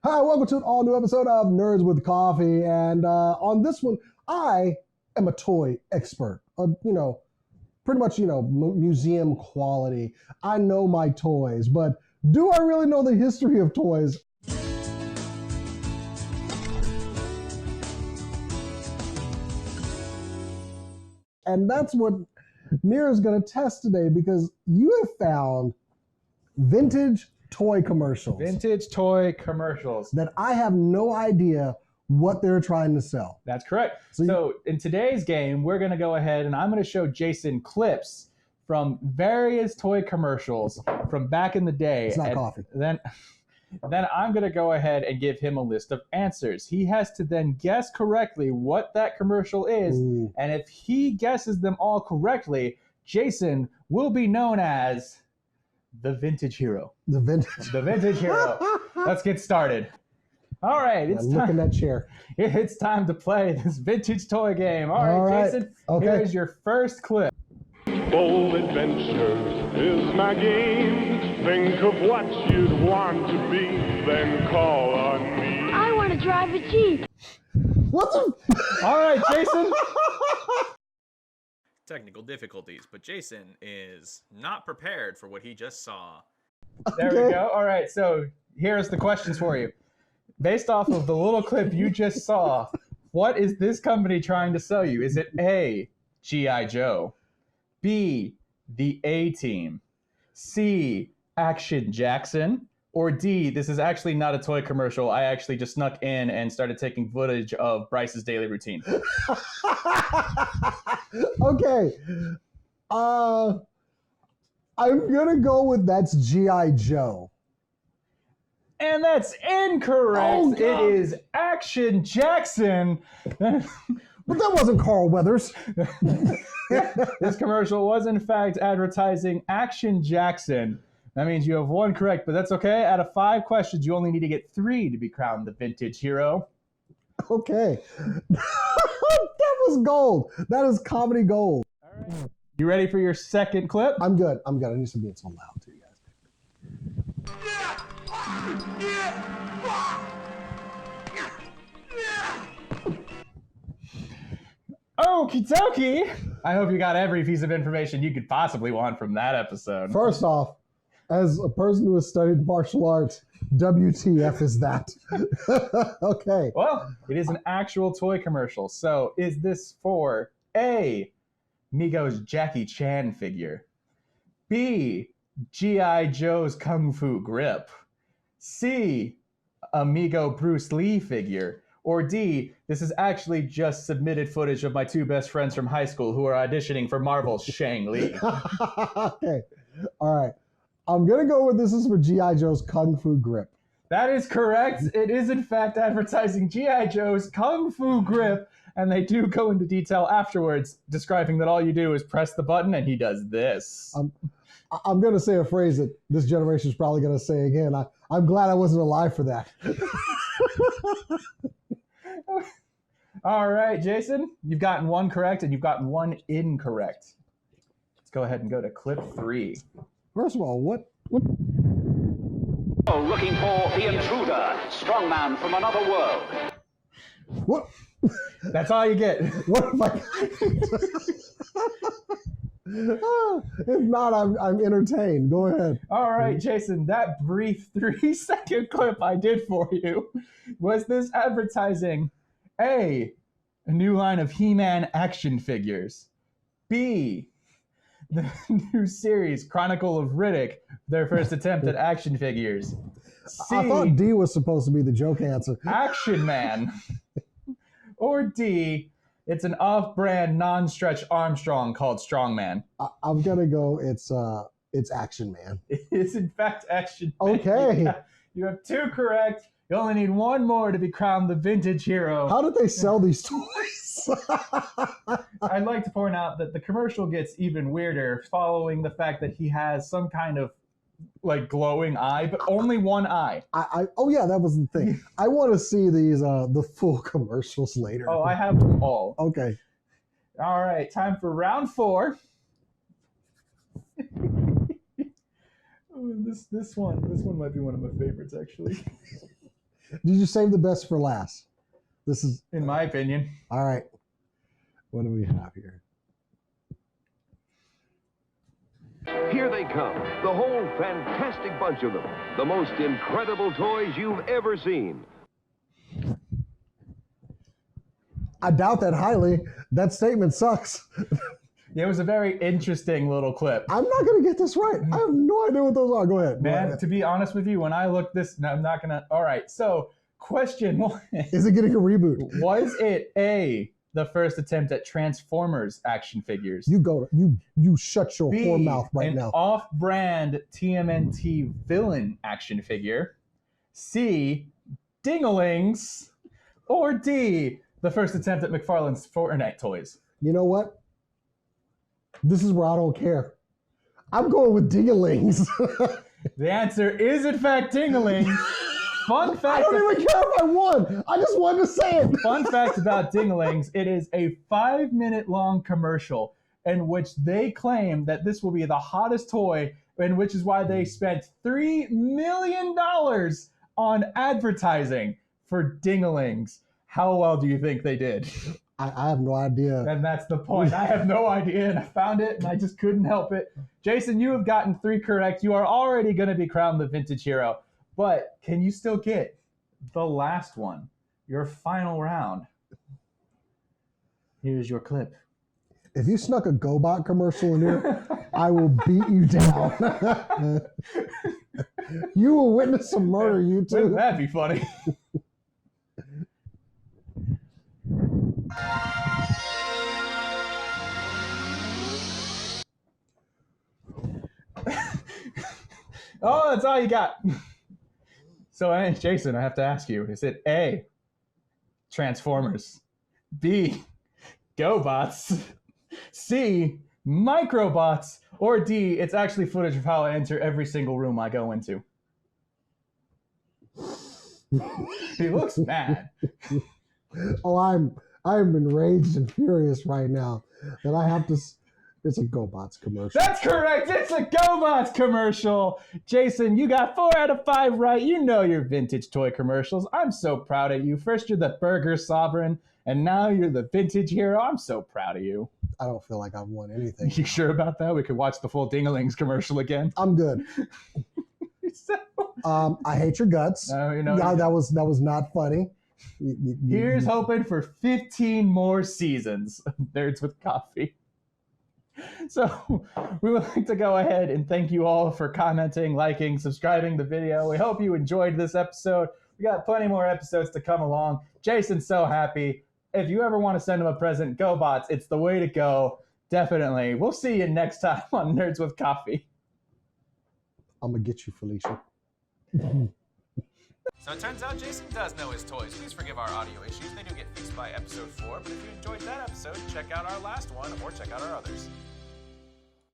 Hi, welcome to an all new episode of Nerds with Coffee. And on this one, I am a toy expert. Pretty much, museum quality. I know my toys, but do I really know the history of toys? And that's what Nir is going to test today because you have found vintage toy commercials. Vintage toy commercials. That I have no idea what they're trying to sell. That's correct. So in today's game, we're going to go ahead and I'm going to show Jason clips from various toy commercials from back in the day. It's not coffee. Then I'm going to go ahead and give him a list of answers. He has to then guess correctly what that commercial is. Ooh. And if he guesses them all correctly, Jason will be known as the Vintage Hero. The Vintage Hero. Let's get started. All right, look in that chair. It's time to play this vintage toy game. All right, Jason, here's your first clip. Bold Adventures is my game. Think of what you'd want to be, then call on me. I want to drive a Jeep. What the? All right, Jason. Technical difficulties, but Jason is not prepared for what he just saw. There we go. All right, so here's the questions for you. Based off of the little clip you just saw, what is this company trying to sell you? Is it A, G.I. Joe, B, the A-Team, C, Action Jackson, or D, this is actually not a toy commercial. I actually just snuck in and started taking footage of Bryce's daily routine. Okay. I'm going to go with that's G.I. Joe. And that's incorrect. Oh, it is Action Jackson. But that wasn't Carl Weathers. This commercial was, in fact, advertising Action Jackson. That means you have one correct, but that's okay. Out of 5 questions, you only need to get 3 to be crowned the Vintage Hero. Okay. That was gold. That is comedy gold. All right. You ready for your second clip? I'm good. I need to be so loud too, guys. Okie dokie. I hope you got every piece of information you could possibly want from that episode. First off, as a person who has studied martial arts, WTF is that? Okay. Well, it is an actual toy commercial. So is this for A, Migos Jackie Chan figure, B, G.I. Joe's Kung Fu grip, C, Amigo Bruce Lee figure, or D, this is actually just submitted footage of my 2 best friends from high school who are auditioning for Marvel's Shang-Li? Okay. All right. I'm going to go with this is for G.I. Joe's Kung Fu grip. That is correct. It is, in fact, advertising G.I. Joe's Kung Fu grip, and they do go into detail afterwards, describing that all you do is press the button and he does this. I'm going to say a phrase that this generation is probably going to say again. I'm glad I wasn't alive for that. All right, Jason, you've gotten 1 correct and you've gotten 1 incorrect. Let's go ahead and go to clip 3. First of all, what? Looking for the intruder, strongman from another world. What? That's all you get. What if I? If not, I'm entertained. Go ahead. All right, Jason, that brief 3-second clip I did for you was this advertising A, a new line of He-Man action figures, B, the new series Chronicle of Riddick, their first attempt at action figures, C, I thought D was supposed to be the joke answer. Action Man, or D, it's an off-brand non-stretch Armstrong called Strongman. I'm gonna go. It's Action Man. It is in fact Action Man. Okay. You have 2 correct. You only need 1 more to be crowned the Vintage Hero. How did they sell these toys? I'd like to point out that the commercial gets even weirder following the fact that he has some kind of like glowing eye, but only 1 eye. Oh yeah, that was the thing. I want to see these the full commercials later. Oh, I have them all. Okay. All right, time for round 4. This one might be one of my favorites actually. Did you save the best for last? This is In my opinion. all right. What do we have here? Here they come, the whole fantastic bunch of them. The most incredible toys you've ever seen. I doubt that highly. That statement sucks. It was a very interesting little clip. I'm not going to get this right. I have no idea what those are. Go ahead. Go Man, ahead. to be honest with you, when I looked this, no, I'm not going to. All right. So, question one. Is it getting a reboot? Was it A, the first attempt at Transformers action figures? You shut your B, whore mouth right an now. off-brand TMNT villain action figure? C, Dinglings? Or D, the first attempt at McFarlane's Fortnite toys? You know what? This is where I don't care. I'm going with Dinglings. The answer is, in fact, Dinglings. Fun I fact. don't even care if I won. I just wanted to say it. Fun fact about Dinglings, it is a 5-minute long commercial in which they claim that this will be the hottest toy, and which is why they spent $3 million on advertising for Dinglings. How well do you think they did? I have no idea. And that's the point. I have no idea, and I found it, and I just couldn't help it. Jason, you have gotten 3 correct. You are already going to be crowned the vintage hero. But can you still get the last one, your final round? Here's your clip. If you snuck a GoBot commercial in here, I will beat you down. You will witness some murder, you Wouldn't two. that be funny? Oh, that's all you got. So, Jason, I have to ask you, is it A, Transformers, B, GoBots, C, Microbots, or D, it's actually footage of how I enter every single room I go into? He looks mad. Oh, I'm enraged and furious right now that I have to. It's a GoBots commercial. That's correct. It's a GoBots commercial. Jason, you got 4 out of 5 right. You know your vintage toy commercials. I'm so proud of you. First, you're the burger sovereign, and now you're the vintage hero. I'm so proud of you. I don't feel like I've won anything. You sure about that? We could watch the full Dinglings commercial again. I'm good. I hate your guts. No, you know. No, that was not funny. Here's hoping for 15 more seasons of Nerds with Coffee. So we would like to go ahead and thank you all for commenting, liking, subscribing the video. We hope you enjoyed this episode. We got plenty more episodes to come along. Jason's so happy. If you ever want to send him a present, GoBots, it's the way to go. Definitely. We'll see you next time on Nerds with Coffee. I'm gonna get you, Felicia. So it turns out Jason does know his toys. Please forgive our audio issues. They do get fixed by episode 4. But if you enjoyed that episode, check out our last one or check out our others.